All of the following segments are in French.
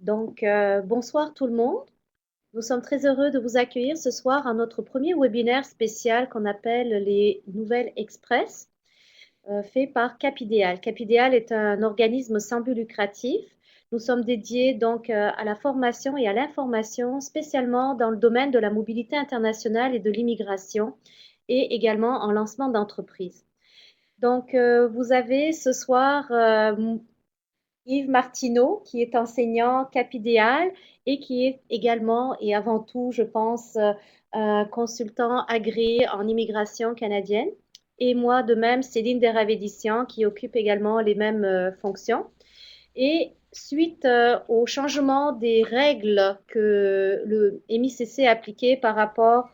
Bonsoir tout le monde. Nous sommes très heureux de vous accueillir ce soir à notre premier webinaire spécial qu'on appelle les Nouvelles Express, fait par Capidéal. Capidéal est un organisme sans but lucratif. Nous sommes dédiés à la formation et à l'information, spécialement dans le domaine de la mobilité internationale et de l'immigration, et également en lancement d'entreprise. Vous avez ce soir Yves Martineau, qui est enseignant Capidéal et qui est également et avant tout, je pense, un consultant agréé en immigration canadienne. Et moi, de même, Céline Deravédician, qui occupe également les mêmes fonctions. Et suite au changement des règles que le MICC a appliquées par rapport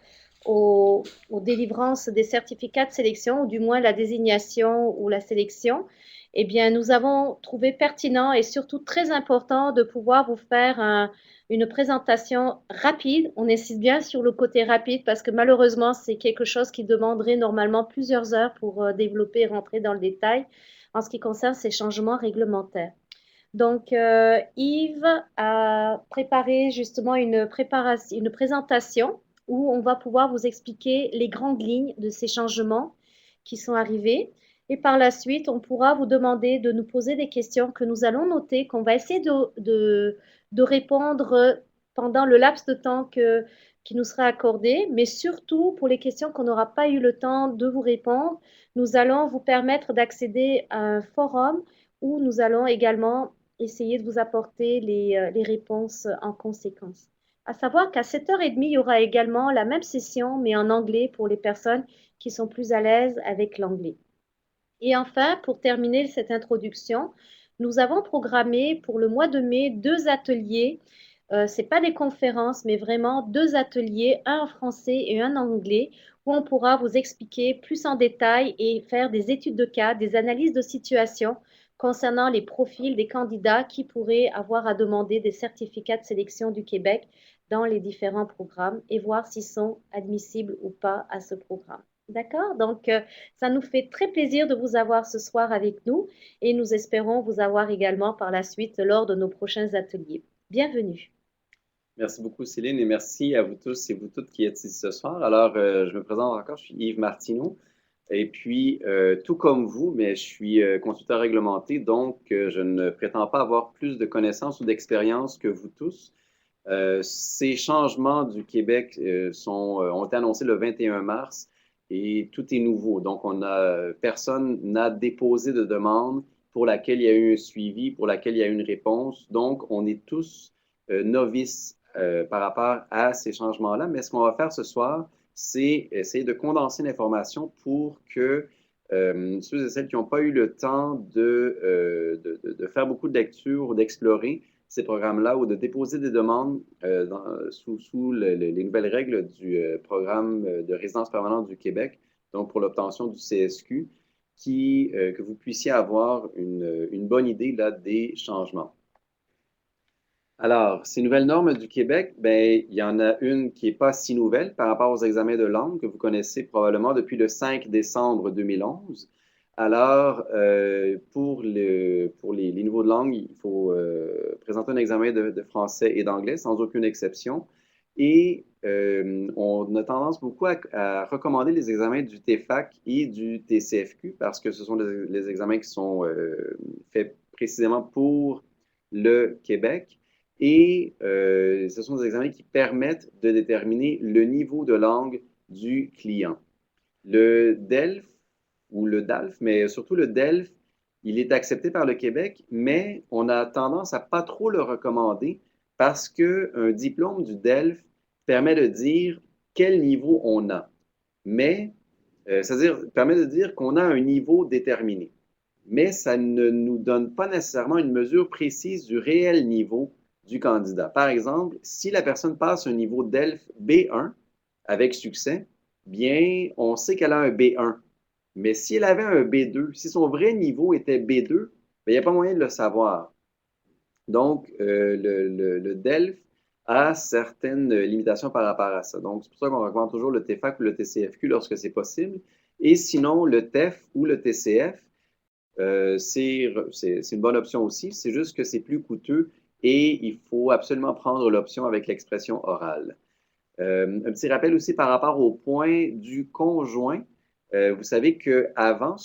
aux délivrances des certificats de sélection, ou du moins la désignation ou la sélection, eh bien, nous avons trouvé pertinent et surtout très important de pouvoir vous faire une présentation rapide. On insiste bien sur le côté rapide parce que malheureusement, c'est quelque chose qui demanderait normalement plusieurs heures pour développer et rentrer dans le détail en ce qui concerne ces changements réglementaires. Yves a préparé justement une présentation où on va pouvoir vous expliquer les grandes lignes de ces changements qui sont arrivés. Et par la suite, on pourra vous demander de nous poser des questions que nous allons noter, qu'on va essayer de répondre pendant le laps de temps qui nous sera accordé. Mais surtout, pour les questions qu'on n'aura pas eu le temps de vous répondre, nous allons vous permettre d'accéder à un forum où nous allons également essayer de vous apporter les réponses en conséquence. À savoir qu'à 7h30, il y aura également la même session, mais en anglais pour les personnes qui sont plus à l'aise avec l'anglais. Et enfin, pour terminer cette introduction, nous avons programmé pour le mois de mai 2 ateliers. Ce n'est pas des conférences, mais vraiment 2 ateliers, un en français et un en anglais, où on pourra vous expliquer plus en détail et faire des études de cas, des analyses de situation concernant les profils des candidats qui pourraient avoir à demander des certificats de sélection du Québec dans les différents programmes et voir s'ils sont admissibles ou pas à ce programme. D'accord? Ça nous fait très plaisir de vous avoir ce soir avec nous et nous espérons vous avoir également par la suite lors de nos prochains ateliers. Bienvenue. Merci beaucoup, Céline, et merci à vous tous et vous toutes qui êtes ici ce soir. Alors, je me présente encore, je suis Yves Martineau, et puis, tout comme vous, mais je suis consultant réglementé, donc je ne prétends pas avoir plus de connaissances ou d'expérience que vous tous. Ces changements du Québec ont été annoncés le 21 mars et tout est nouveau. Donc, personne n'a déposé de demande pour laquelle il y a eu un suivi, pour laquelle il y a eu une réponse. Donc, on est tous novices par rapport à ces changements-là. Mais ce qu'on va faire ce soir, c'est essayer de condenser l'information pour que ceux et celles qui n'ont pas eu le temps de faire beaucoup de lectures ou d'explorer ces programmes-là ou de déposer des demandes sous les nouvelles règles du programme de résidence permanente du Québec, donc pour l'obtention du CSQ, que vous puissiez avoir une bonne idée là, des changements. Alors, ces nouvelles normes du Québec, ben, il y en a une qui n'est pas si nouvelle par rapport aux examens de langue que vous connaissez probablement depuis le 5 décembre 2011. Alors, pour les niveaux de langue, il faut présenter un examen de français et d'anglais sans aucune exception. Et on a tendance beaucoup à recommander les examens du TFAC et du TCFQ parce que ce sont les examens qui sont faits précisément pour le Québec. Et ce sont des examens qui permettent de déterminer le niveau de langue du client. Le DELF ou le DALF, mais surtout le DELF, il est accepté par le Québec, mais on a tendance à pas trop le recommander parce qu'un diplôme du DELF permet de dire quel niveau on a. Mais, c'est-à-dire, permet de dire qu'on a un niveau déterminé. Mais ça ne nous donne pas nécessairement une mesure précise du réel niveau du candidat. Par exemple, si la personne passe un niveau DELF B1 avec succès, bien, on sait qu'elle a un B1. Mais si elle avait un B2, si son vrai niveau était B2, bien, il n'y a pas moyen de le savoir. Donc, le DELF a certaines limitations par rapport à ça. Donc, c'est pour ça qu'on recommande toujours le TFAC ou le TCFQ lorsque c'est possible. Et sinon, le TEF ou le TCF, c'est une bonne option aussi. C'est juste que c'est plus coûteux et il faut absolument prendre l'option avec l'expression orale. Un petit rappel aussi par rapport au point du conjoint. Vous savez qu'avant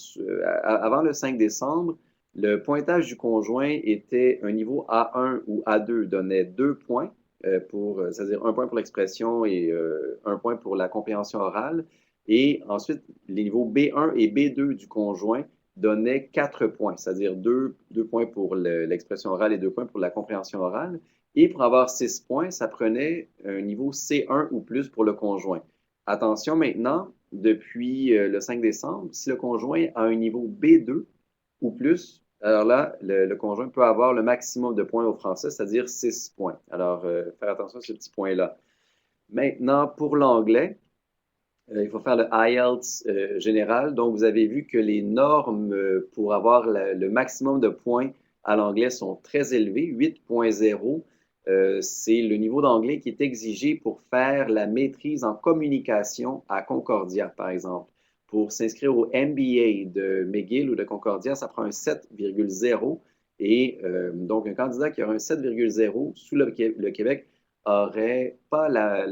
avant le 5 décembre, le pointage du conjoint était un niveau A1 ou A2, donnait 2 points c'est-à-dire 1 point pour l'expression et 1 point pour la compréhension orale. Et ensuite, les niveaux B1 et B2 du conjoint donnaient 4 points, c'est-à-dire 2 points pour l'expression orale et 2 points pour la compréhension orale. Et pour avoir 6 points, ça prenait un niveau C1 ou plus pour le conjoint. Attention maintenant, depuis le 5 décembre, si le conjoint a un niveau B2 ou plus, alors là, le conjoint peut avoir le maximum de points au français, c'est-à-dire 6 points. Alors, faire attention à ce petit point-là. Maintenant, pour l'anglais, il faut faire le IELTS général. Donc, vous avez vu que les normes pour avoir le maximum de points à l'anglais sont très élevées. 8.0, c'est le niveau d'anglais qui est exigé pour faire la maîtrise en communication à Concordia, par exemple. Pour s'inscrire au MBA de McGill ou de Concordia, ça prend un 7,0. Et donc, un candidat qui aura un 7,0 sous le Québec aurait pas un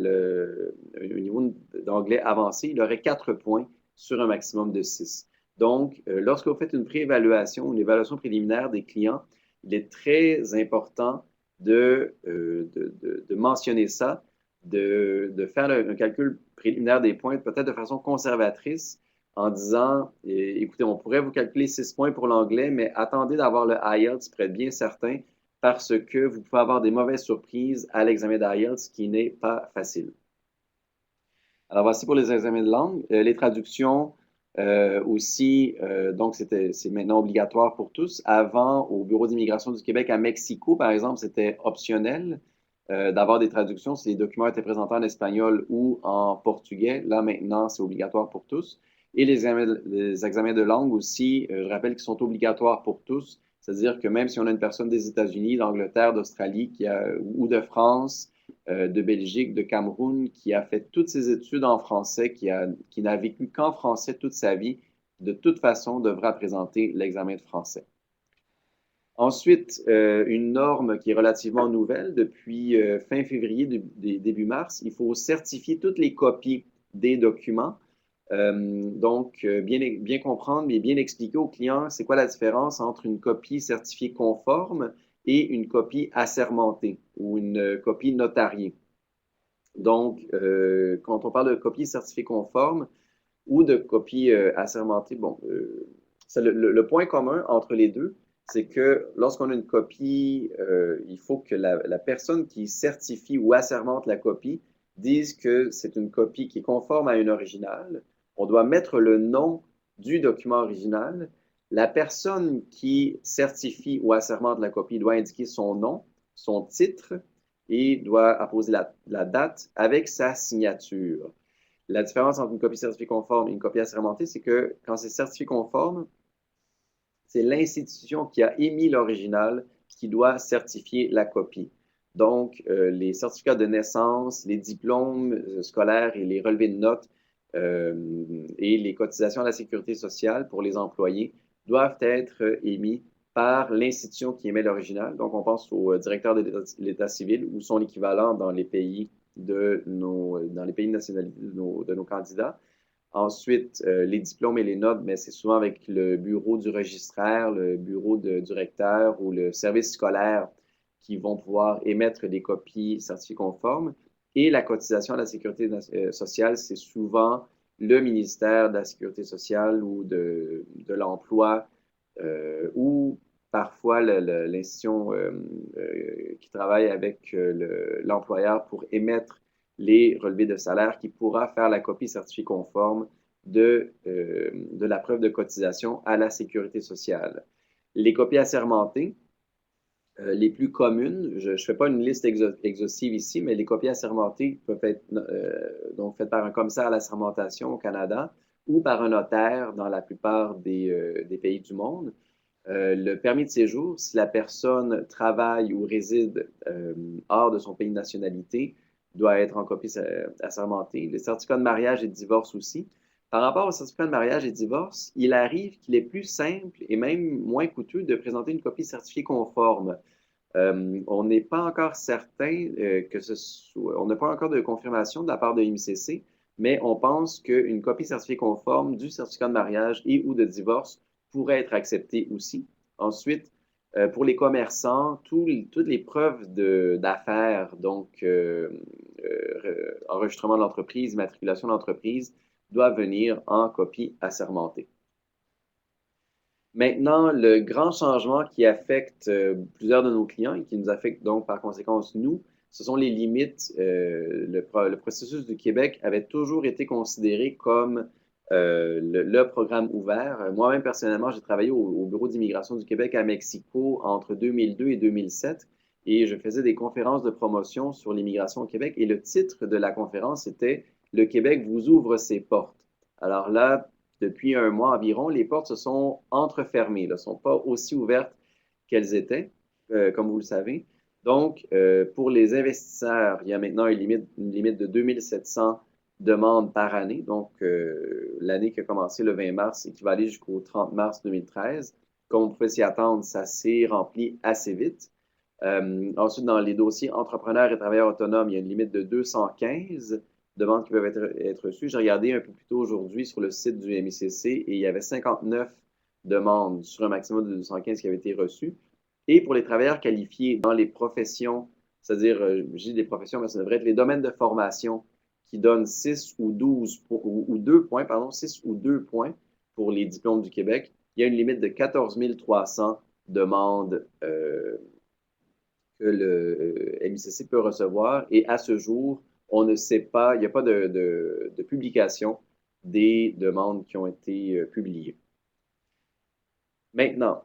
niveau d'anglais avancé, il aurait 4 points sur un maximum de 6. Donc, lorsque vous faites une préévaluation, une évaluation préliminaire des clients, il est très important de mentionner ça, de faire un calcul préliminaire des points, peut-être de façon conservatrice, en disant, écoutez, on pourrait vous calculer 6 points pour l'anglais, mais attendez d'avoir le IELTS pour être bien certain parce que vous pouvez avoir des mauvaises surprises à l'examen d'IELTS qui n'est pas facile. Alors, voici pour les examens de langue. Les traductions aussi, donc c'est maintenant obligatoire pour tous. Avant, au Bureau d'immigration du Québec à Mexico, par exemple, c'était optionnel d'avoir des traductions si les documents étaient présentés en espagnol ou en portugais. Là, maintenant, c'est obligatoire pour tous. Et les examens de langue aussi, je rappelle qu'ils sont obligatoires pour tous. C'est-à-dire que même si on a une personne des États-Unis, d'Angleterre, d'Australie ou de France, de Belgique, de Cameroun, qui a fait toutes ses études en français, qui n'a vécu qu'en français toute sa vie, de toute façon devra présenter l'examen de français. Ensuite, une norme qui est relativement nouvelle depuis fin février, début mars, il faut certifier toutes les copies des documents. Donc, bien comprendre, mais bien expliquer aux clients c'est quoi la différence entre une copie certifiée conforme et une copie assermentée ou une copie notariée. Donc, quand on parle de copie certifiée conforme ou de copie assermentée, bon, le point commun entre les deux, c'est que lorsqu'on a une copie, il faut que la personne qui certifie ou assermente la copie dise que c'est une copie qui est conforme à une originale. On doit mettre le nom du document original. La personne qui certifie ou assermente la copie doit indiquer son nom, son titre et doit apposer la date avec sa signature. La différence entre une copie certifiée conforme et une copie assermentée, c'est que quand c'est certifié conforme, c'est l'institution qui a émis l'original qui doit certifier la copie. Donc, les certificats de naissance, les diplômes scolaires et les relevés de notes et les cotisations à la sécurité sociale pour les employés doivent être émis par l'institution qui émet l'original. Donc, on pense au directeur de l'État civil ou son équivalent dans les pays dans les pays de nationalité de nos candidats. Ensuite, les diplômes et les notes, mais c'est souvent avec le bureau du registraire, le bureau du recteur ou le service scolaire qui vont pouvoir émettre des copies certifiées conformes. Et la cotisation à la sécurité sociale, c'est souvent le ministère de la Sécurité sociale ou de l'Emploi ou parfois l'institution qui travaille avec l'employeur pour émettre les relevés de salaire qui pourra faire la copie certifiée conforme de la preuve de cotisation à la sécurité sociale. Les copies assermentées, les plus communes, je ne fais pas une liste exhaustive ici, mais les copies assermentées peuvent être donc faites par un commissaire à l'assermentation au Canada ou par un notaire dans la plupart des pays du monde. Le permis de séjour, si la personne travaille ou réside hors de son pays de nationalité, doit être en copie assermentée. Les certificats de mariage et de divorce aussi. Par rapport aux certificats de mariage et de divorce, il arrive qu'il est plus simple et même moins coûteux de présenter une copie certifiée conforme. On n'est pas encore certain on n'a pas encore de confirmation de la part de l'IMCC, mais on pense qu'une copie certifiée conforme du certificat de mariage et ou de divorce pourrait être acceptée aussi. Ensuite, pour les commerçants, toutes les preuves d'affaires, donc enregistrement de l'entreprise, immatriculation de l'entreprise, doivent venir en copie assermentée. Maintenant, le grand changement qui affecte plusieurs de nos clients et qui nous affecte donc par conséquence nous, ce sont les limites. Le processus du Québec avait toujours été considéré comme le programme ouvert. Moi-même, personnellement, j'ai travaillé au Bureau d'immigration du Québec à Mexico entre 2002 et 2007 et je faisais des conférences de promotion sur l'immigration au Québec et le titre de la conférence était Le Québec vous ouvre ses portes. Alors là, depuis un mois environ, les portes se sont entrefermées, elles ne sont pas aussi ouvertes qu'elles étaient, comme vous le savez. Donc, pour les investisseurs, il y a maintenant une limite de 2700 demandes par année. Donc, l'année qui a commencé le 20 mars et qui va aller jusqu'au 30 mars 2013. Comme on pouvait s'y attendre, ça s'est rempli assez vite. Ensuite, dans les dossiers entrepreneurs et travailleurs autonomes, il y a une limite de 215 demandes qui peuvent être reçues. J'ai regardé un peu plus tôt aujourd'hui sur le site du MICC et il y avait 59 demandes sur un maximum de 215 qui avaient été reçues. Et pour les travailleurs qualifiés dans les professions, c'est-à-dire, je dis des professions, mais ça devrait être les domaines de formation qui donnent 6 ou 12 ou 2 points, pardon, 6 ou 2 points pour les diplômes du Québec. Il y a une limite de 14 300 demandes que le MICC peut recevoir. Et à ce jour, on ne sait pas, il n'y a pas de publication des demandes qui ont été publiées. Maintenant,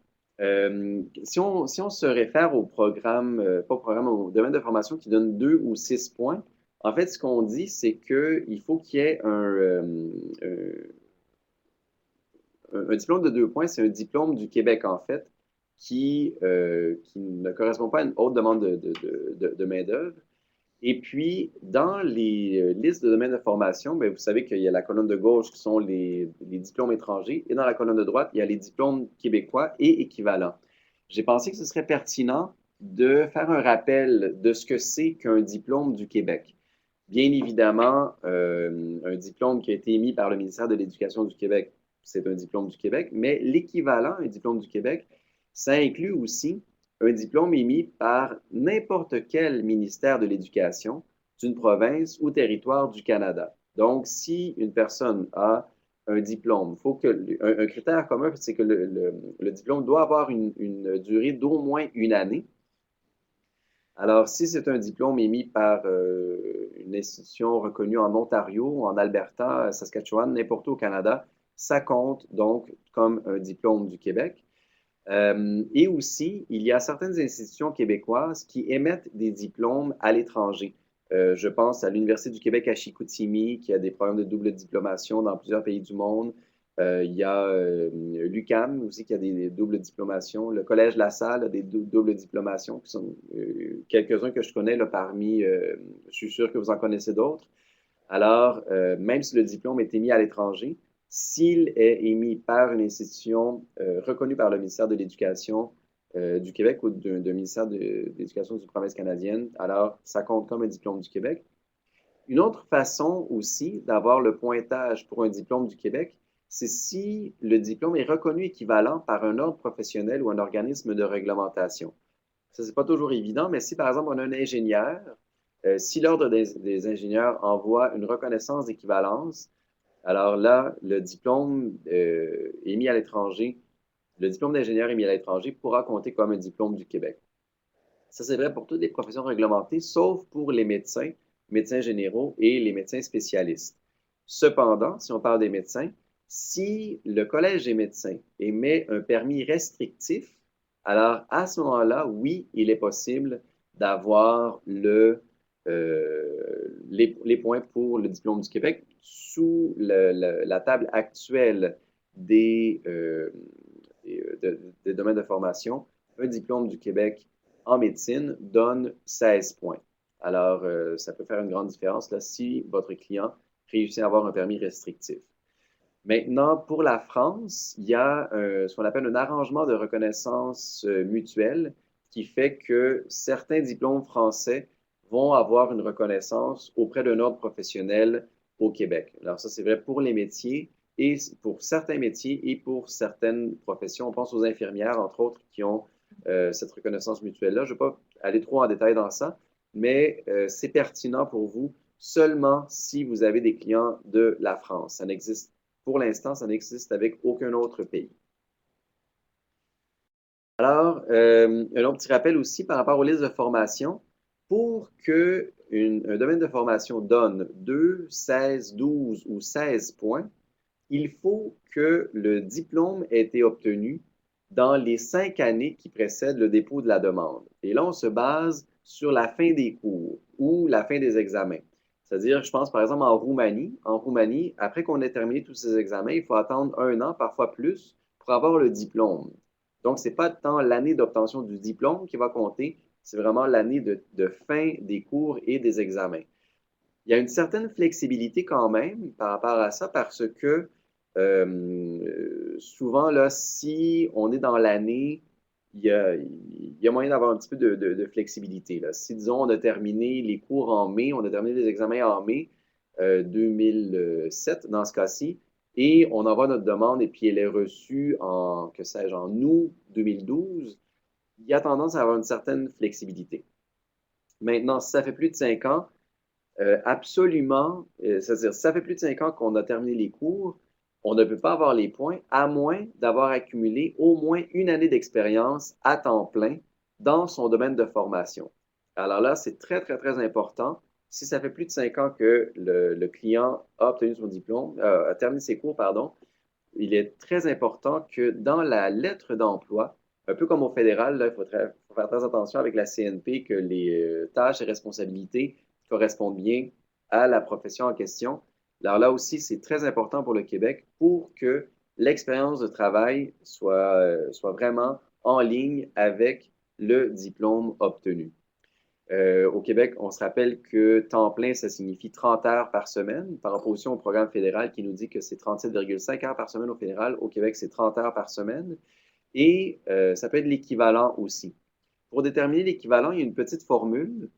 si on se réfère au programme, pas au programme, au domaine de formation qui donne 2 ou 6 points, en fait, ce qu'on dit, c'est qu'il faut qu'il y ait un diplôme de 2 points, c'est un diplôme du Québec, en fait, qui ne correspond pas à une haute demande de main-d'œuvre. Et puis, dans les listes de domaines de formation, bien, vous savez qu'il y a la colonne de gauche qui sont les diplômes étrangers, et dans la colonne de droite, il y a les diplômes québécois et équivalents. J'ai pensé que ce serait pertinent de faire un rappel de ce que c'est qu'un diplôme du Québec. Bien évidemment, un diplôme qui a été émis par le ministère de l'Éducation du Québec, c'est un diplôme du Québec, mais l'équivalent à un diplôme du Québec, ça inclut aussi un diplôme émis par n'importe quel ministère de l'Éducation d'une province ou territoire du Canada. Donc, si une personne a un diplôme, faut que un critère commun, c'est que le diplôme doit avoir une durée d'au moins une année. Alors, si c'est un diplôme émis par une institution reconnue en Ontario, en Alberta, Saskatchewan, n'importe où au Canada, ça compte donc comme un diplôme du Québec. Et aussi, il y a certaines institutions québécoises qui émettent des diplômes à l'étranger. Je pense à l'Université du Québec à Chicoutimi, qui a des programmes de double diplomation dans plusieurs pays du monde. Il y a l'UQAM aussi qui a des doubles diplomations. Le Collège La Salle a des doubles diplomations, qui sont quelques-uns que je connais là, parmi, je suis sûr que vous en connaissez d'autres. Alors, même si le diplôme est émis à l'étranger, s'il est émis par une institution reconnue par le ministère de l'Éducation du Québec ou d'un ministère de l'Éducation d'une province canadienne, alors ça compte comme un diplôme du Québec. Une autre façon aussi d'avoir le pointage pour un diplôme du Québec, c'est si le diplôme est reconnu équivalent par un ordre professionnel ou un organisme de réglementation. Ça, c'est pas toujours évident, mais si par exemple on a un ingénieur, si l'Ordre des ingénieurs envoie une reconnaissance d'équivalence, alors là, le diplôme émis à l'étranger, le diplôme d'ingénieur émis à l'étranger pourra compter comme un diplôme du Québec. Ça, c'est vrai pour toutes les professions réglementées, sauf pour les médecins, médecins généraux et les médecins spécialistes. Cependant, si on parle des médecins, si le Collège des médecins émet un permis restrictif, alors à ce moment-là, oui, il est possible d'avoir les points pour le diplôme du Québec sous la table actuelle des domaines de formation. Un diplôme du Québec en médecine donne 16 points. Alors, ça peut faire une grande différence là, si votre client réussit à avoir un permis restrictif. Maintenant, pour la France, il y a ce qu'on appelle un arrangement de reconnaissance mutuelle qui fait que certains diplômes français vont avoir une reconnaissance auprès d'un ordre professionnel au Québec. Alors ça, c'est vrai pour les métiers et pour certains métiers et pour certaines professions. On pense aux infirmières, entre autres, qui ont cette reconnaissance mutuelle-là. Je ne vais pas aller trop en détail dans ça, mais c'est pertinent pour vous seulement si vous avez des clients de la France. Ça n'existe, pour l'instant, ça n'existe avec aucun autre pays. Alors, un autre petit rappel aussi par rapport aux listes de formation. Pour que un domaine de formation donne 2, 16, 12 ou 16 points, il faut que le diplôme ait été obtenu dans les 5 années qui précèdent le dépôt de la demande. Et là, on se base sur la fin des cours ou la fin des examens. C'est-à-dire, je pense par exemple en Roumanie. En Roumanie, après qu'on ait terminé tous ces examens, il faut attendre 1 an, parfois plus, pour avoir le diplôme. Donc, ce n'est pas tant l'année d'obtention du diplôme qui va compter, c'est vraiment l'année de fin des cours et des examens. Il y a une certaine flexibilité quand même par rapport à ça parce que souvent, là, si on est dans l'année, il y a moyen d'avoir un petit peu de flexibilité. Là. Si, disons, on a terminé les cours en mai, on a terminé les examens en mai 2007 dans ce cas-ci, et on envoie notre demande et puis elle est reçue en, que sais-je, en août 2012, il y a tendance à avoir une certaine flexibilité. Maintenant, si ça fait plus de 5 ans, absolument, c'est-à-dire, si ça fait plus de 5 ans qu'on a terminé les cours, on ne peut pas avoir les points à moins d'avoir accumulé au moins une année d'expérience à temps plein dans son domaine de formation. Alors là, c'est très, très, très important. Si ça fait plus de 5 ans que le client a obtenu son diplôme, a terminé ses cours, pardon, il est très important que dans la lettre d'emploi, un peu comme au fédéral, là, faut faire très attention avec la CNP que les tâches et responsabilités correspondent bien à la profession en question. Alors là aussi, c'est très important pour le Québec pour que l'expérience de travail soit vraiment en ligne avec le diplôme obtenu. Au Québec, on se rappelle que temps plein, ça signifie 30 heures par semaine, par opposition au programme fédéral qui nous dit que c'est 37,5 heures par semaine au fédéral. Au Québec, c'est 30 heures par semaine. Et ça peut être l'équivalent aussi. Pour déterminer l'équivalent, il y a une petite formule.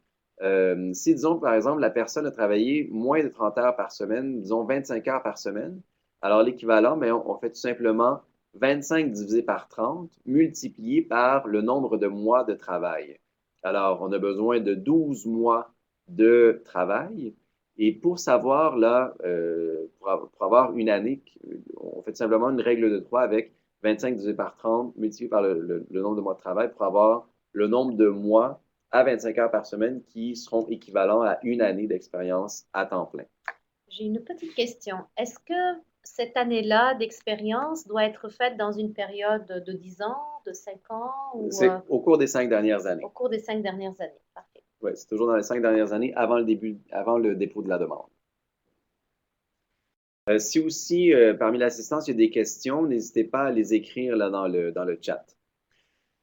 Si, disons, par exemple, la personne a travaillé moins de 30 heures par semaine, disons 25 heures par semaine, alors l'équivalent, ben, on fait tout simplement 25 divisé par 30, multiplié par le nombre de mois de travail. Alors, on a besoin de 12 mois de travail. Et pour savoir, là, pour avoir une année, on fait simplement une règle de 3 avec 25 divisé par 30 multiplié par le nombre de mois de travail pour avoir le nombre de mois à 25 heures par semaine qui seront équivalents à une année d'expérience à temps plein. J'ai une petite question. Est-ce que cette année-là d'expérience doit être faite dans une période de 10 ans, de 5 ans ou C'est au cours des 5 dernières années. au cours des 5 dernières années? Parfait. Oui, c'est toujours dans les 5 dernières années avant le dépôt de la demande. Si aussi, parmi l'assistance, il y a des questions, n'hésitez pas à les écrire là dans le chat.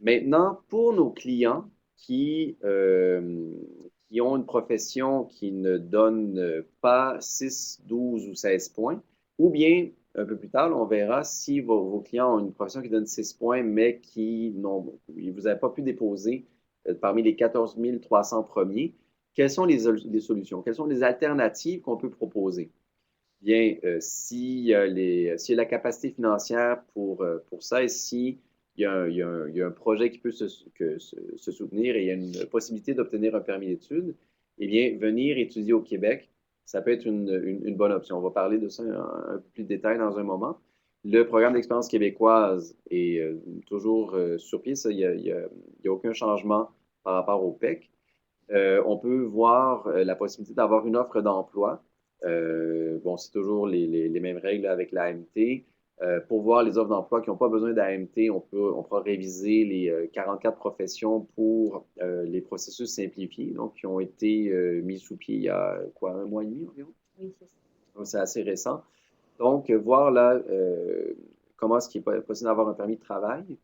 Maintenant, pour nos clients qui ont une profession qui ne donne pas 6, 12 ou 16 points, ou bien un peu plus tard, on verra si vos clients ont une profession qui donne 6 points, mais vous n'avez pas pu déposer parmi les 14 300 premiers, quelles sont les solutions? Quelles sont les alternatives qu'on peut proposer? Bien, s'il y a la capacité financière pour ça et s'il y a un projet qui peut se soutenir et il y a une possibilité d'obtenir un permis d'études, eh bien, venir étudier au Québec, ça peut être une bonne option. On va parler de ça un peu plus de détail dans un moment. Le programme d'expérience québécoise est toujours sur pied. Ça, il y a aucun changement par rapport au PEC. On peut voir la possibilité d'avoir une offre d'emploi. Bon, c'est toujours les mêmes règles avec l'AMT. Pour voir les offres d'emploi qui n'ont pas besoin d'AMT, on pourra réviser les 44 professions pour les processus simplifiés, donc qui ont été mis sous pied il y a quoi, 1 mois et demi environ? Oui, c'est ça. Donc, c'est assez récent. Donc, voir là comment est-ce qu'il est possible d'avoir un permis de travail.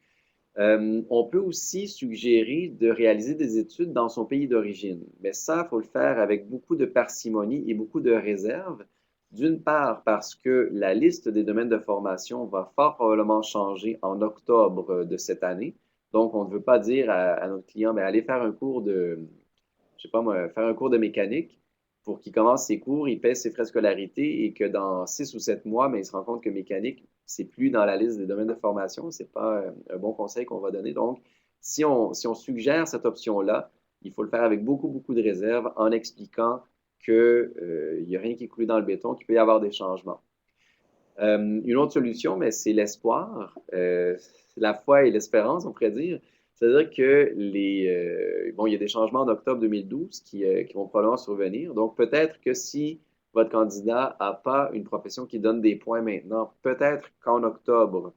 On peut aussi suggérer de réaliser des études dans son pays d'origine. Mais ça, il faut le faire avec beaucoup de parcimonie et beaucoup de réserve. D'une part, parce que la liste des domaines de formation va fort probablement changer en octobre de cette année. Donc, on ne veut pas dire à notre client, mais allez faire un cours de, je sais pas moi, faire un cours de mécanique pour qu'il commence ses cours, il paie ses frais de scolarité et que dans 6 ou 7 mois, mais il se rend compte que mécanique, c'est plus dans la liste des domaines de formation. C'est pas un bon conseil qu'on va donner. Donc, si on suggère cette option-là, il faut le faire avec beaucoup, beaucoup de réserve en expliquant qu'il n'y a rien qui est coulé dans le béton, qu'il peut y avoir des changements. Une autre solution, mais c'est l'espoir, la foi et l'espérance, on pourrait dire. C'est-à-dire que bon, il y a des changements en octobre 2012 qui vont probablement survenir. Donc, peut-être que si votre candidat n'a pas une profession qui donne des points maintenant, peut-être qu'en octobre,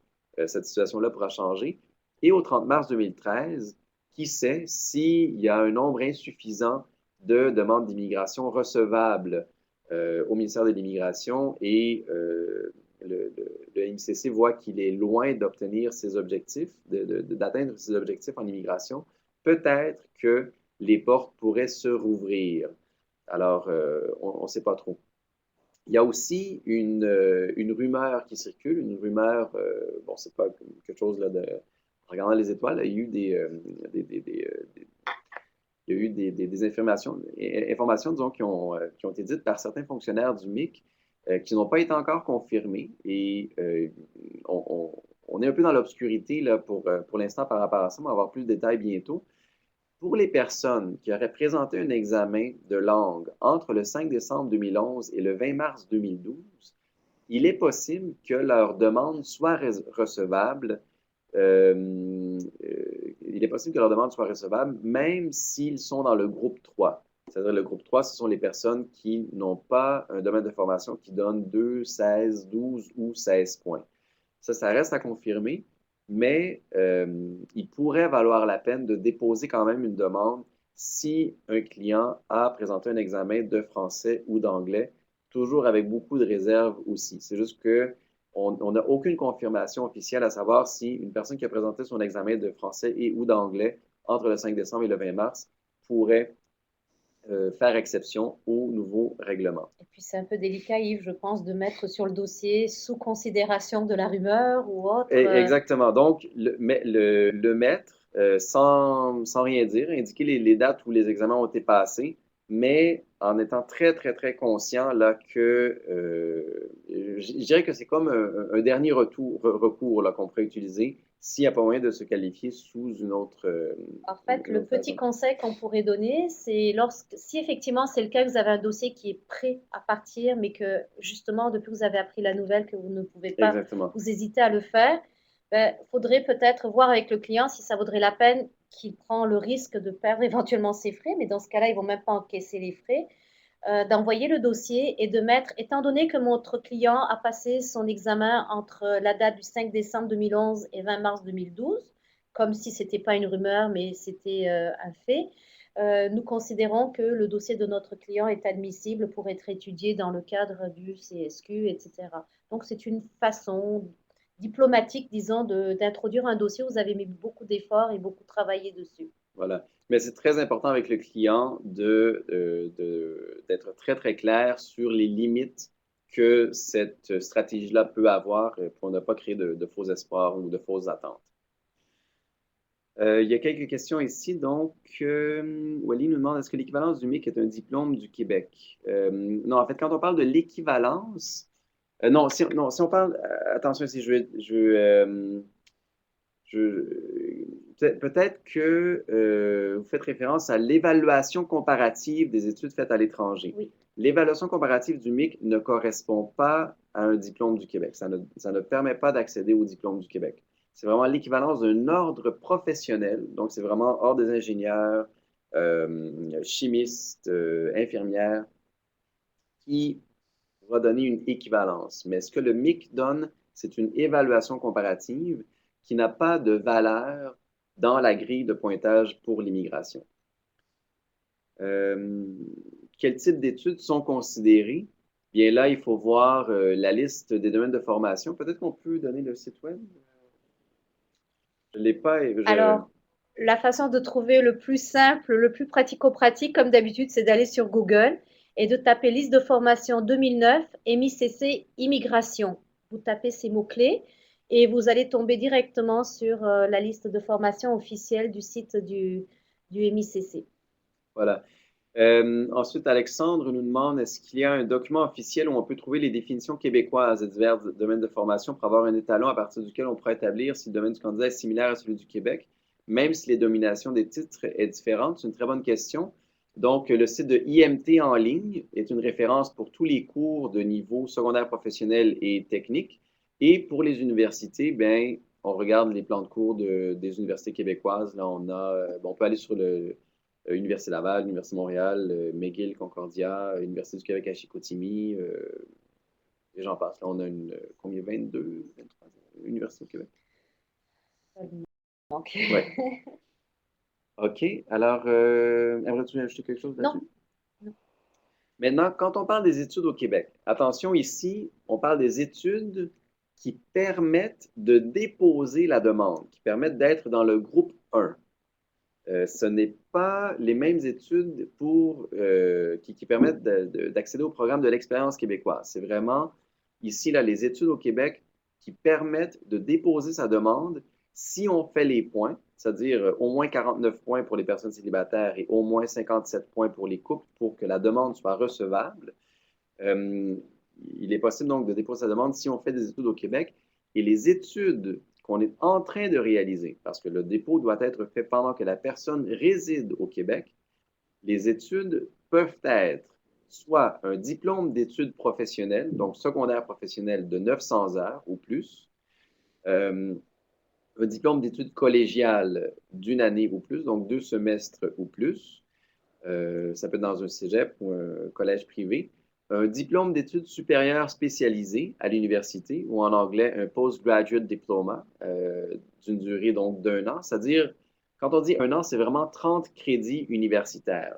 cette situation-là pourra changer. Et au 30 mars 2013, qui sait s'il y a un nombre insuffisant de demandes d'immigration recevables au ministère de l'Immigration et le MCC voit qu'il est loin d'obtenir ses objectifs, d'atteindre ses objectifs en immigration, peut-être que les portes pourraient se rouvrir. Alors, on ne sait pas trop. Il y a aussi une rumeur qui circule, une rumeur, bon, c'est pas quelque chose là, de. En regardant les étoiles, il y a eu il y a eu des informations disons, qui ont été dites par certains fonctionnaires du MIC qui n'ont pas été encore confirmées. Et on est un peu dans l'obscurité là, pour l'instant par rapport à ça. On va avoir plus de détails bientôt. Pour les personnes qui auraient présenté un examen de langue entre le 5 décembre 2011 et le 20 mars 2012, il est possible que leur demande soit recevable il est possible que leur demande soit recevable, même s'ils sont dans le groupe 3. C'est-à-dire le groupe 3, ce sont les personnes qui n'ont pas un domaine de formation qui donne 2, 16, 12 ou 16 points. Ça reste à confirmer, mais il pourrait valoir la peine de déposer quand même une demande si un client a présenté un examen de français ou d'anglais, toujours avec beaucoup de réserves aussi. C'est juste que on n'a aucune confirmation officielle à savoir si une personne qui a présenté son examen de français et ou d'anglais entre le 5 décembre et le 20 mars pourrait faire exception au nouveau règlement. Et puis c'est un peu délicat, Yves, je pense, de mettre sur le dossier sous considération de la rumeur ou autre. Exactement. Donc, le mettre sans rien dire, indiquer les dates où les examens ont été passés, mais en étant très, très, très conscient là, que je dirais que c'est comme un dernier recours là, qu'on pourrait utiliser s'il n'y a pas moyen de se qualifier sous une autre. En fait, le petit conseil qu'on pourrait donner, c'est si effectivement c'est le cas, que vous avez un dossier qui est prêt à partir, mais que justement, depuis que vous avez appris la nouvelle, que vous ne pouvez pas, Exactement. vous hésitez à le faire, faudrait peut-être voir avec le client si ça vaudrait la peine qu'il prend le risque de perdre éventuellement ses frais, mais dans ce cas-là, ils vont même pas encaisser les frais, d'envoyer le dossier et de mettre, étant donné que notre client a passé son examen entre la date du 5 décembre 2011 et 20 mars 2012, comme si ce n'était pas une rumeur, mais c'était un fait. Nous considérons que le dossier de notre client est admissible pour être étudié dans le cadre du CSQ, etc. Donc, c'est une façon diplomatique, disons, d'introduire un dossier où vous avez mis beaucoup d'efforts et beaucoup travaillé dessus. Voilà. Mais c'est très important avec le client d'être très, très clair sur les limites que cette stratégie-là peut avoir pour ne pas créer de faux espoirs ou de fausses attentes. Il y a quelques questions ici. Donc, Wally nous demande, est-ce que l'équivalence du MIC est un diplôme du Québec? Non, en fait, quand on parle de l'équivalence, non, si on parle, attention ici, peut-être que vous faites référence à l'évaluation comparative des études faites à l'étranger. Oui. L'évaluation comparative du MIC ne correspond pas à un diplôme du Québec. Ça ne permet pas d'accéder au diplôme du Québec. C'est vraiment l'équivalence d'un ordre professionnel. Donc, c'est vraiment ordre des ingénieurs, chimistes, infirmières, qui va donner une équivalence. Mais ce que le MIC donne, c'est une évaluation comparative qui n'a pas de valeur dans la grille de pointage pour l'immigration. Quel type d'études sont considérées? Bien là, il faut voir la liste des domaines de formation. Peut-être qu'on peut donner le site web. Je ne l'ai pas. Alors, la façon de trouver le plus simple, le plus pratico-pratique, comme d'habitude, c'est d'aller sur Google et de taper liste de formation 2009, MICC, immigration. Vous tapez ces mots-clés et vous allez tomber directement sur la liste de formation officielle du site du MICC. Voilà. Ensuite, Alexandre nous demande, est-ce qu'il y a un document officiel où on peut trouver les définitions québécoises de divers domaines de formation pour avoir un étalon à partir duquel on pourrait établir si le domaine du candidat est similaire à celui du Québec, même si les dominations des titres est différente? C'est une très bonne question. Donc, le site de IMT en ligne est une référence pour tous les cours de niveau secondaire professionnel et technique. Et pour les universités, ben, on regarde les plans de cours des universités québécoises. Là, on peut aller sur Université Laval, Université Montréal, McGill, Concordia, Université du Québec à Chicoutimi, et j'en passe. Là, on a combien? 22, 23 universités au Québec. Donc, Oui. OK. Alors, aimerais-tu ajouter quelque chose non, là-dessus? Maintenant, quand on parle des études au Québec, attention ici, on parle des études qui permettent de déposer la demande, qui permettent d'être dans le groupe 1. Ce n'est pas les mêmes études qui permettent d'accéder au programme de l'expérience québécoise. C'est vraiment ici, là, les études au Québec qui permettent de déposer sa demande si on fait les points, c'est-à-dire au moins 49 points pour les personnes célibataires et au moins 57 points pour les couples pour que la demande soit recevable. Euh, il est possible donc de déposer sa demande si on fait des études au Québec. Et les études qu'on est en train de réaliser, parce que le dépôt doit être fait pendant que la personne réside au Québec, les études peuvent être soit un diplôme d'études professionnelles, donc secondaire professionnel de 900 heures ou plus, euh, un diplôme d'études collégiales d'une année ou plus, donc 2 semestres ou plus. Ça peut être dans un cégep ou un collège privé. Un diplôme d'études supérieures spécialisées à l'université, ou en anglais, un postgraduate diploma, d'une durée donc d'1 an. C'est-à-dire, quand on dit 1 an, c'est vraiment 30 crédits universitaires.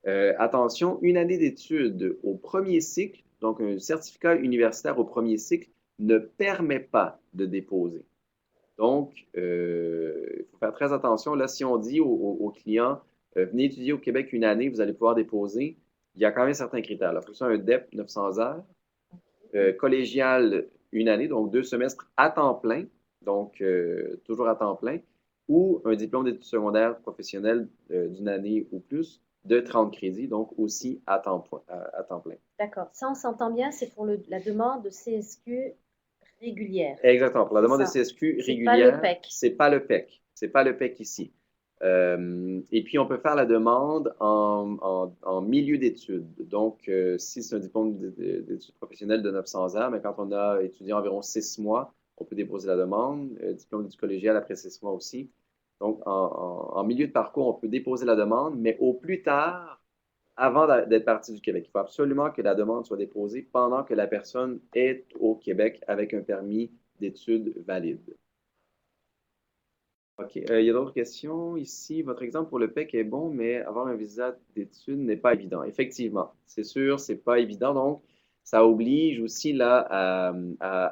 Attention, une année d'études au premier cycle, donc un certificat universitaire au premier cycle, ne permet pas de déposer. Donc, il faut faire très attention. Là, si on dit aux clients, venez étudier au Québec une année, vous allez pouvoir déposer, il y a quand même certains critères. Il faut que ce soit un DEP 900 heures, collégial une année, donc 2 semestres à temps plein, donc toujours à temps plein, ou un diplôme d'études secondaires professionnelles d'une année ou plus de 30 crédits, donc aussi à temps plein. d'accord. Ça, on s'entend bien, c'est pour la demande de CSQ régulière. Exactement. Pour la C'est demande de ça. CSQ C'est pas le régulière, PEC. c'est pas le PEC. C'est pas le PEC ici. Et puis, on peut faire la demande en milieu d'études. Donc, si c'est un diplôme d'études professionnelles de 900 heures, mais quand on a étudié environ 6 mois, on peut déposer la demande. Diplôme d'études collégiales après 6 mois aussi. Donc, en milieu de parcours, on peut déposer la demande, mais au plus tard, avant d'être parti du Québec. Il faut absolument que la demande soit déposée pendant que la personne est au Québec avec un permis d'études valide. OK. Il y a d'autres questions ici. Votre exemple pour le PEC est bon, mais avoir un visa d'études n'est pas évident. Effectivement, c'est sûr, c'est pas évident. Donc, ça oblige aussi là à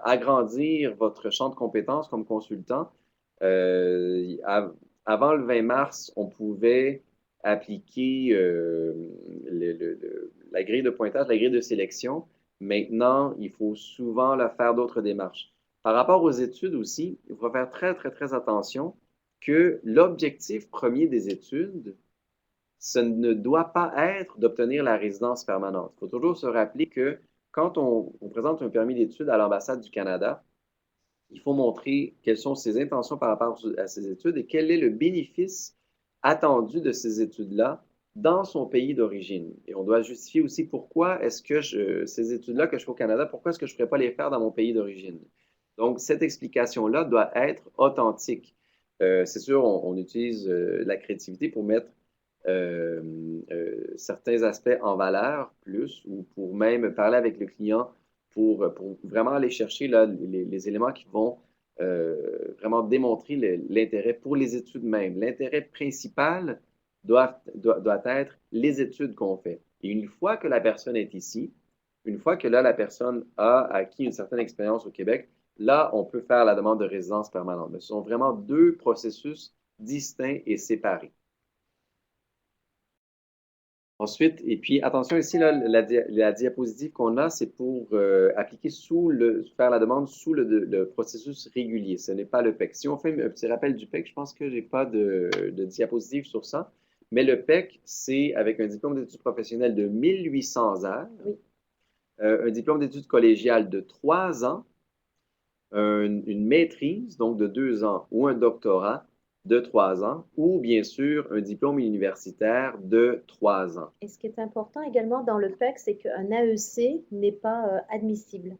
agrandir votre champ de compétences comme consultant. Euh, Avant le 20 mars, on pouvait appliquer la grille de pointage, la grille de sélection. Maintenant, il faut souvent faire d'autres démarches. Par rapport aux études aussi, il faut faire très, très, très attention que l'objectif premier des études, ce ne doit pas être d'obtenir la résidence permanente. Il faut toujours se rappeler que quand on présente un permis d'études à l'ambassade du Canada, il faut montrer quelles sont ses intentions par rapport à ces études et quel est le bénéfice attendu de ces études-là dans son pays d'origine. Et on doit justifier aussi pourquoi est-ce que ces études-là que je fais au Canada, pourquoi est-ce que je ne pourrais pas les faire dans mon pays d'origine? Donc, cette explication-là doit être authentique. C'est sûr, on utilise la créativité pour mettre euh, certains aspects en valeur plus ou pour même parler avec le client pour vraiment aller chercher là, les éléments qui vont vraiment démontrer l'intérêt pour les études même. L'intérêt principal doit être les études qu'on fait. Et une fois que la personne est ici, une fois que là, la personne a acquis une certaine expérience au Québec, là, on peut faire la demande de résidence permanente. Mais ce sont vraiment deux processus distincts et séparés. Ensuite, et puis attention ici, là, la diapositive qu'on a, c'est pour appliquer faire la demande sous le processus régulier. Ce n'est pas le PEC. Si on fait un petit rappel du PEC, je pense que j'ai pas de diapositive sur ça. Mais le PEC, c'est avec un diplôme d'études professionnelles de 1800 heures, Oui. un diplôme d'études collégiales de 3 ans, une maîtrise, donc de 2 ans, ou un doctorat de 3 ans, ou bien sûr un diplôme universitaire de 3 ans. Et ce qui est important également dans le PEC, c'est qu'un AEC n'est pas admissible.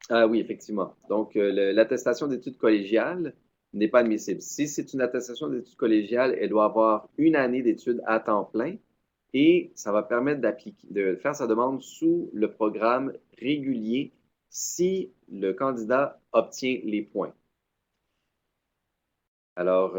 Ah oui, effectivement. Donc, l'attestation d'études collégiales n'est pas admissible. Si c'est une attestation d'études collégiales, elle doit avoir une année d'études à temps plein et ça va permettre de faire sa demande sous le programme régulier si le candidat obtient les points. Alors,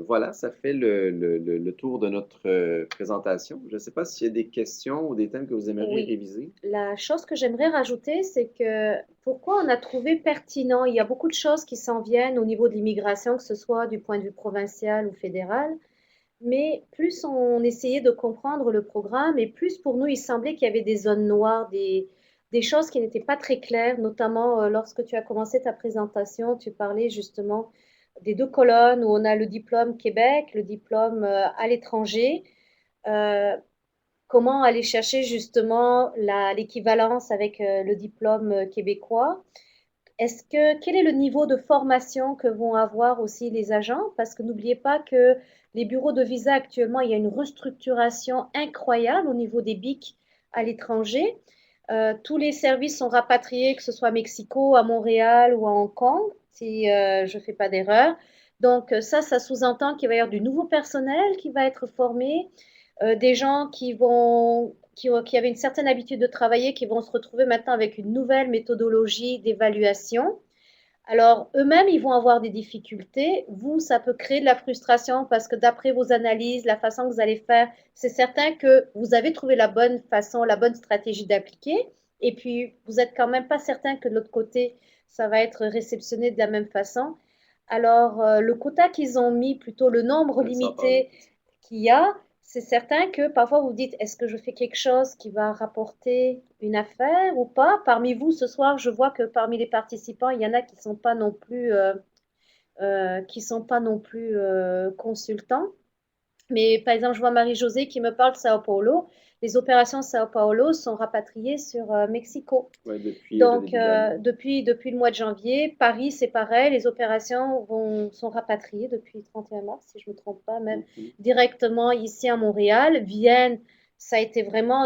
voilà, ça fait le tour de notre présentation. Je ne sais pas s'il y a des questions ou des thèmes que vous aimeriez Oui. réviser. La chose que j'aimerais rajouter, c'est que pourquoi on a trouvé pertinent, il y a beaucoup de choses qui s'en viennent au niveau de l'immigration, que ce soit du point de vue provincial ou fédéral, mais plus on essayait de comprendre le programme et plus pour nous, il semblait qu'il y avait des zones noires, des choses qui n'étaient pas très claires, notamment lorsque tu as commencé ta présentation, tu parlais justement des deux colonnes où on a le diplôme Québec, le diplôme à l'étranger. Euh, Comment aller chercher justement l'équivalence avec le diplôme québécois? Quel est le niveau de formation que vont avoir aussi les agents? Parce que n'oubliez pas que les bureaux de visa actuellement, il y a une restructuration incroyable au niveau des BIC à l'étranger. Tous les services sont rapatriés, que ce soit à Mexico, à Montréal ou à Hong Kong, si je ne fais pas d'erreur. Donc ça sous-entend qu'il va y avoir du nouveau personnel qui va être formé, des gens qui avaient une certaine habitude de travailler, qui vont se retrouver maintenant avec une nouvelle méthodologie d'évaluation. Alors, eux-mêmes, ils vont avoir des difficultés. Vous, ça peut créer de la frustration parce que d'après vos analyses, la façon que vous allez faire, c'est certain que vous avez trouvé la bonne façon, la bonne stratégie d'appliquer. Et puis, vous n'êtes quand même pas certain que de l'autre côté, ça va être réceptionné de la même façon. Alors, le quota qu'ils ont mis, plutôt le nombre 700 par jour. limité qu'il y a, c'est certain que parfois vous vous dites, est-ce que je fais quelque chose qui va rapporter une affaire ou pas? Parmi vous, ce soir, je vois que parmi les participants, il y en a qui ne sont pas non plus, consultants. Mais par exemple, je vois Marie-Josée qui me parle de Sao Paulo. Les opérations de Sao Paulo sont rapatriées sur Mexico. Ouais, depuis le Donc, début de l'année. depuis le mois de janvier, Paris, c'est pareil, les opérations sont rapatriées depuis le 31 mars, si je ne me trompe pas, même Mhm. directement ici à Montréal. Vienne, ça a été vraiment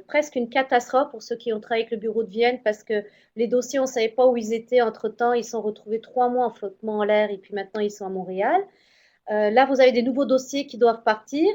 presque une catastrophe pour ceux qui ont travaillé avec le bureau de Vienne parce que les dossiers, on ne savait pas où ils étaient. Entre-temps, ils sont retrouvés 3 mois en flottement en l'air et puis maintenant, ils sont à Montréal. Là, vous avez des nouveaux dossiers qui doivent partir.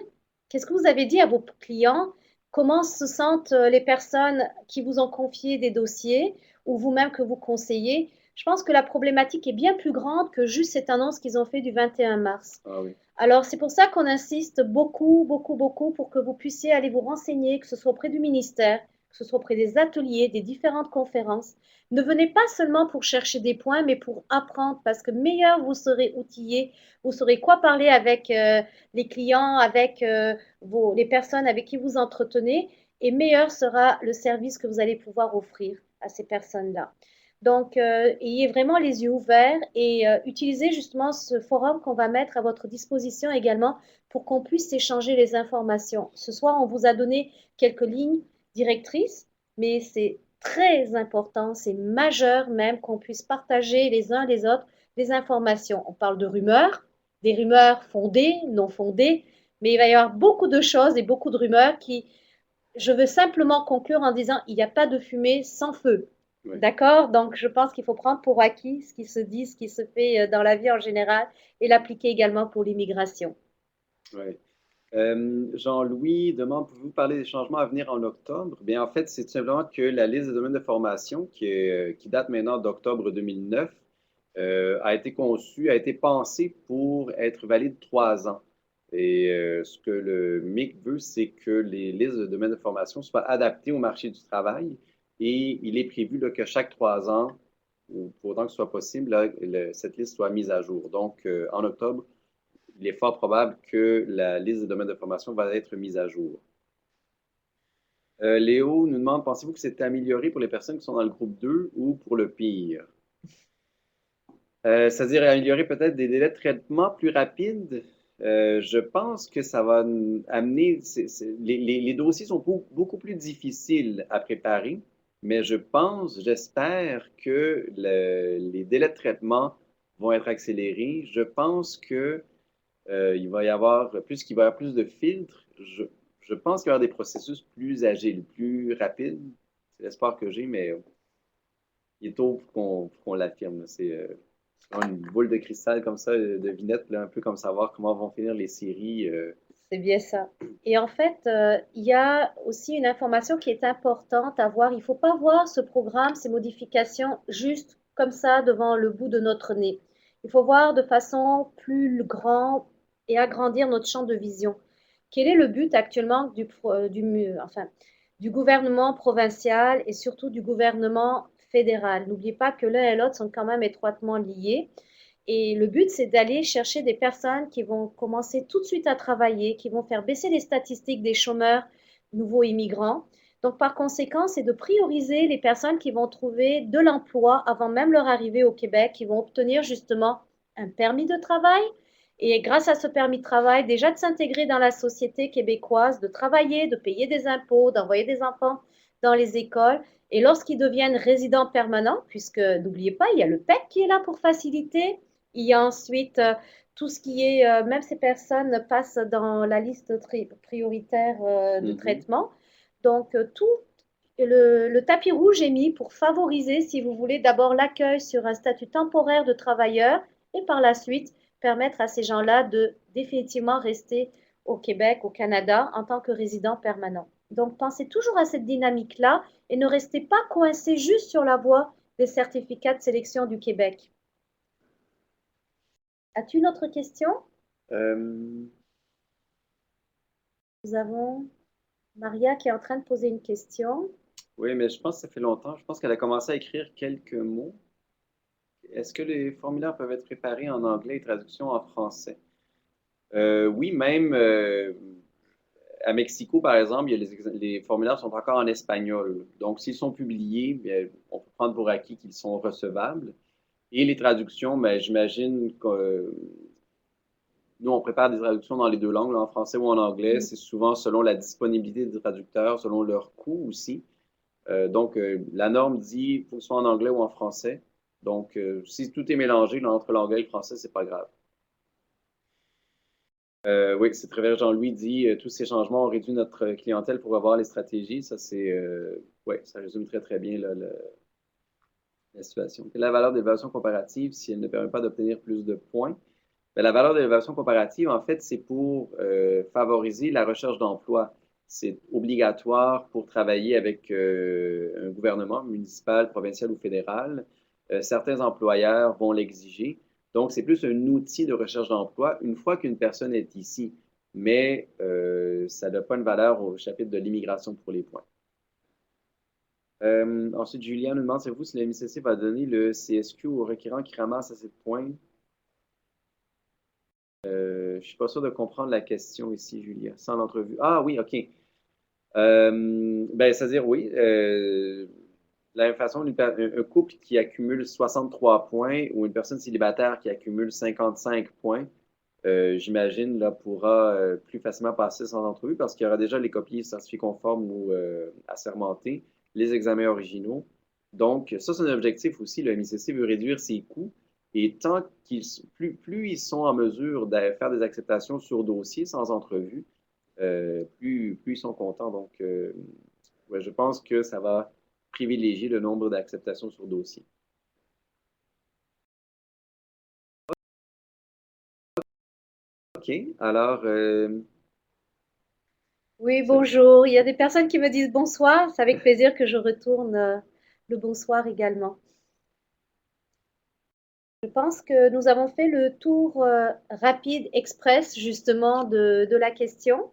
Qu'est-ce que vous avez dit à vos clients? Comment se sentent les personnes qui vous ont confié des dossiers ou vous-même que vous conseillez? Je pense que la problématique est bien plus grande que juste cette annonce qu'ils ont fait du 21 mars. Ah oui. Alors, c'est pour ça qu'on insiste beaucoup, beaucoup, beaucoup pour que vous puissiez aller vous renseigner, que ce soit auprès du ministère, que ce soit auprès des ateliers, des différentes conférences. Ne venez pas seulement pour chercher des points, mais pour apprendre, parce que meilleur vous serez outillé, vous saurez quoi parler avec les clients, avec les personnes avec qui vous entretenez, et meilleur sera le service que vous allez pouvoir offrir à ces personnes-là. Donc, ayez vraiment les yeux ouverts et utilisez justement ce forum qu'on va mettre à votre disposition également pour qu'on puisse échanger les informations. Ce soir, on vous a donné quelques lignes directrices, mais c'est très important, c'est majeur même qu'on puisse partager les uns les autres des informations. On parle de rumeurs, des rumeurs fondées, non fondées, mais il va y avoir beaucoup de choses et beaucoup de rumeurs qui, je veux simplement conclure en disant, il n'y a pas de fumée sans feu. Oui. D'accord? Donc, je pense qu'il faut prendre pour acquis ce qui se dit, ce qui se fait dans la vie en général et l'appliquer également pour l'immigration. Oui. Jean-Louis demande, pouvez-vous parler des changements à venir en octobre? Bien, en fait, c'est tout simplement que la liste des domaines de formation, qui date maintenant d'octobre 2009, a été conçue, a été pensée pour être valide 3 ans. Et ce que le MIC veut, c'est que les listes de domaines de formation soient adaptées au marché du travail. Et il est prévu là, que chaque 3 ans, ou pour autant que ce soit possible, là, cette liste soit mise à jour. Donc, en octobre, il est fort probable que la liste de domaines de formation va être mise à jour. Léo nous demande, pensez-vous que c'est amélioré pour les personnes qui sont dans le groupe 2 ou pour le pire? C'est-à-dire améliorer peut-être des délais de traitement plus rapides. Je pense que ça va amener, les dossiers sont beaucoup plus difficiles à préparer, mais je pense, j'espère que les délais de traitement vont être accélérés. Je pense que il va y avoir, puisqu'il va y avoir plus de filtres, je pense qu'il va y avoir des processus plus agiles, plus rapides. C'est l'espoir que j'ai, mais il est tôt pour qu'on l'affirme, là. C'est comme une boule de cristal comme ça, de vinette, là, un peu comme savoir comment vont finir les séries. C'est bien ça. Et en fait, il y a aussi une information qui est importante à voir. Il ne faut pas voir ce programme, ces modifications, juste comme ça devant le bout de notre nez. Il faut voir de façon plus grand et agrandir notre champ de vision. Quel est le but actuellement enfin, du gouvernement provincial et surtout du gouvernement fédéral? N'oubliez pas que l'un et l'autre sont quand même étroitement liés. Et le but, c'est d'aller chercher des personnes qui vont commencer tout de suite à travailler, qui vont faire baisser les statistiques des chômeurs nouveaux immigrants. Donc, par conséquent, c'est de prioriser les personnes qui vont trouver de l'emploi avant même leur arrivée au Québec, qui vont obtenir justement un permis de travail. Et grâce à ce permis de travail, déjà de s'intégrer dans la société québécoise, de travailler, de payer des impôts, d'envoyer des enfants dans les écoles. Et lorsqu'ils deviennent résidents permanents, puisque n'oubliez pas, il y a le PEC qui est là pour faciliter, il y a ensuite tout ce qui est, même ces personnes passent dans la liste prioritaire de Mhm. traitement. Donc, tout le tapis rouge est mis pour favoriser, si vous voulez, d'abord l'accueil sur un statut temporaire de travailleur et par la suite permettre à ces gens-là de définitivement rester au Québec, au Canada, en tant que résident permanent. Donc, pensez toujours à cette dynamique-là et ne restez pas coincé juste sur la voie des certificats de sélection du Québec. As-tu une autre question? Euh, Nous avons Maria qui est en train de poser une question. oui, mais je pense que ça fait longtemps. Je pense qu'elle a commencé à écrire quelques mots. Est-ce que les formulaires peuvent être préparés en anglais et traduction en français? Oui, même à Mexico, par exemple, les formulaires sont encore en espagnol. Donc, s'ils sont publiés, bien, on peut prendre pour acquis qu'ils sont recevables. Et les traductions, ben, j'imagine que nous, on prépare des traductions dans les deux langues, là, en français ou en anglais. Mm. C'est souvent selon la disponibilité des traducteurs, selon leur coût aussi. Donc, la norme dit qu'il faut que ce soit en anglais ou en français. Donc, si tout est mélangé là, entre l'anglais et le français, c'est pas grave. Oui, c'est très vrai. Jean-Louis dit tous ces changements ont réduit notre clientèle pour revoir les stratégies. Ça, ouais, ça résume très, très bien là, la situation. Quelle est la valeur d'évaluation comparative si elle ne permet pas d'obtenir plus de points? Ben, la valeur d'évaluation comparative, en fait, c'est pour favoriser la recherche d'emploi. C'est obligatoire pour travailler avec un gouvernement municipal, provincial ou fédéral. Certains employeurs vont l'exiger. Donc, c'est plus un outil de recherche d'emploi une fois qu'une personne est ici. Mais ça n'a pas une valeur au chapitre de l'immigration pour les points. Ensuite, Julien nous demande, savez-vous si la MCC va donner le CSQ au requérant qui ramasse assez de points? Je suis pas sûr de comprendre la question ici, Julia. Sans l'entrevue. Ah oui, OK. Ben, c'est-à-dire, oui. De la même façon, un couple qui accumule 63 points ou une personne célibataire qui accumule 55 points, j'imagine, là, pourra plus facilement passer sans entrevue parce qu'il y aura déjà les copies certifiés conformes ou assermentés, les examens originaux. Donc, ça, c'est un objectif aussi. Le MICC veut réduire ses coûts et plus ils sont en mesure de faire des acceptations sur dossier sans entrevue, plus ils sont contents. Donc, ouais, je pense que ça va privilégier le nombre d'acceptations sur dossier. OK. Alors, Oui, bonjour. Il y a des personnes qui me disent bonsoir. C'est avec plaisir que je retourne le bonsoir également. Je pense que nous avons fait le tour rapide, express, justement, de la question.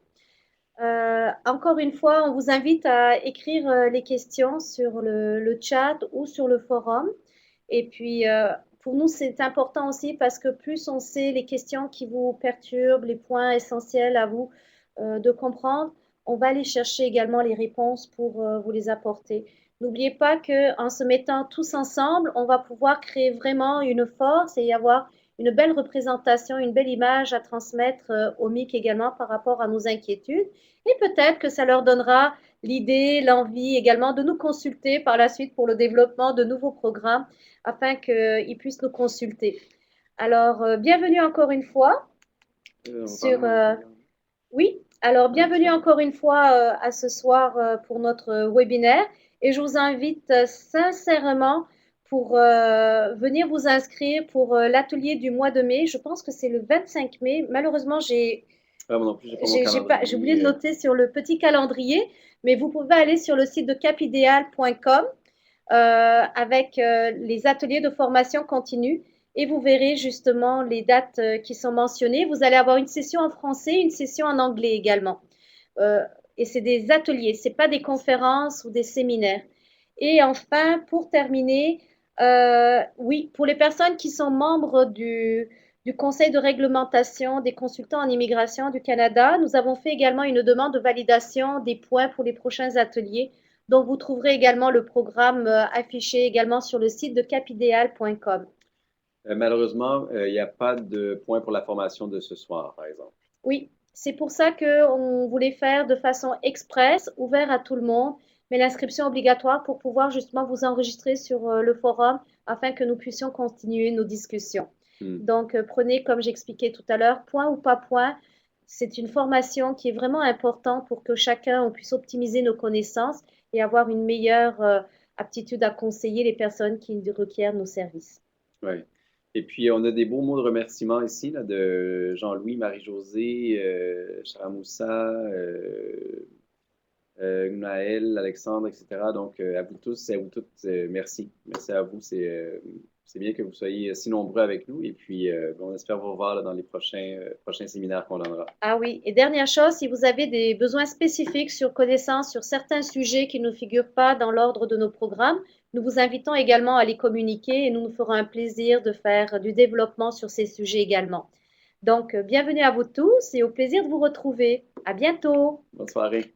Encore une fois, on vous invite à écrire les questions sur le chat ou sur le forum. Et puis, pour nous, c'est important aussi parce que plus on sait les questions qui vous perturbent, les points essentiels à vous de comprendre, on va aller chercher également les réponses pour vous les apporter. N'oubliez pas qu'en se mettant tous ensemble, on va pouvoir créer vraiment une force et y avoir une belle représentation, une belle image à transmettre au MIC également par rapport à nos inquiétudes. Et peut-être que ça leur donnera l'idée, l'envie également de nous consulter par la suite pour le développement de nouveaux programmes afin qu'ils puissent nous consulter. Alors, bienvenue encore une fois On parle sur... en anglais. oui, alors bienvenue Ok. encore une fois à ce soir pour notre webinaire et je vous invite sincèrement pour venir vous inscrire pour l'atelier du mois de mai. Je pense que c'est le 25 mai. Malheureusement, Ah, moi non plus, j'ai pas mon calendrier. j'ai oublié de noter sur le petit calendrier, mais vous pouvez aller sur le site de capidéal.com avec les ateliers de formation continue et vous verrez justement les dates qui sont mentionnées. Vous allez avoir une session en français, une session en anglais également. Euh, et c'est des ateliers, ce n'est pas des conférences ou des séminaires. Et enfin, pour terminer, oui, pour les personnes qui sont membres du Conseil de réglementation des consultants en immigration du Canada, nous avons fait également une demande de validation des points pour les prochains ateliers. Donc, vous trouverez également le programme affiché également sur le site de capidéal.com. Malheureusement, il n'y a pas de point pour la formation de ce soir, par exemple. Oui, c'est pour ça qu'on voulait faire de façon express, ouvert à tout le monde, mais l'inscription obligatoire pour pouvoir justement vous enregistrer sur le forum afin que nous puissions continuer nos discussions. Hmm. Donc, prenez, comme j'expliquais tout à l'heure, point ou pas point. C'est une formation qui est vraiment importante pour que chacun on puisse optimiser nos connaissances et avoir une meilleure aptitude à conseiller les personnes qui requièrent nos services. Ouais. Et puis, on a des beaux mots de remerciement ici là, de Jean-Louis, Marie-Josée, Charamoussa, Naël, Alexandre, etc. Donc, à vous tous et à vous toutes, merci. Merci à vous. C'est bien que vous soyez si nombreux avec nous. Et puis, on espère vous revoir là, dans les prochains séminaires qu'on donnera. Ah oui, et dernière chose, si vous avez des besoins spécifiques sur connaissance sur certains sujets qui ne figurent pas dans l'ordre de nos programmes, nous vous invitons également à les communiquer et nous nous ferons un plaisir de faire du développement sur ces sujets également. Donc, bienvenue à vous tous et au plaisir de vous retrouver. À bientôt. Bonne soirée.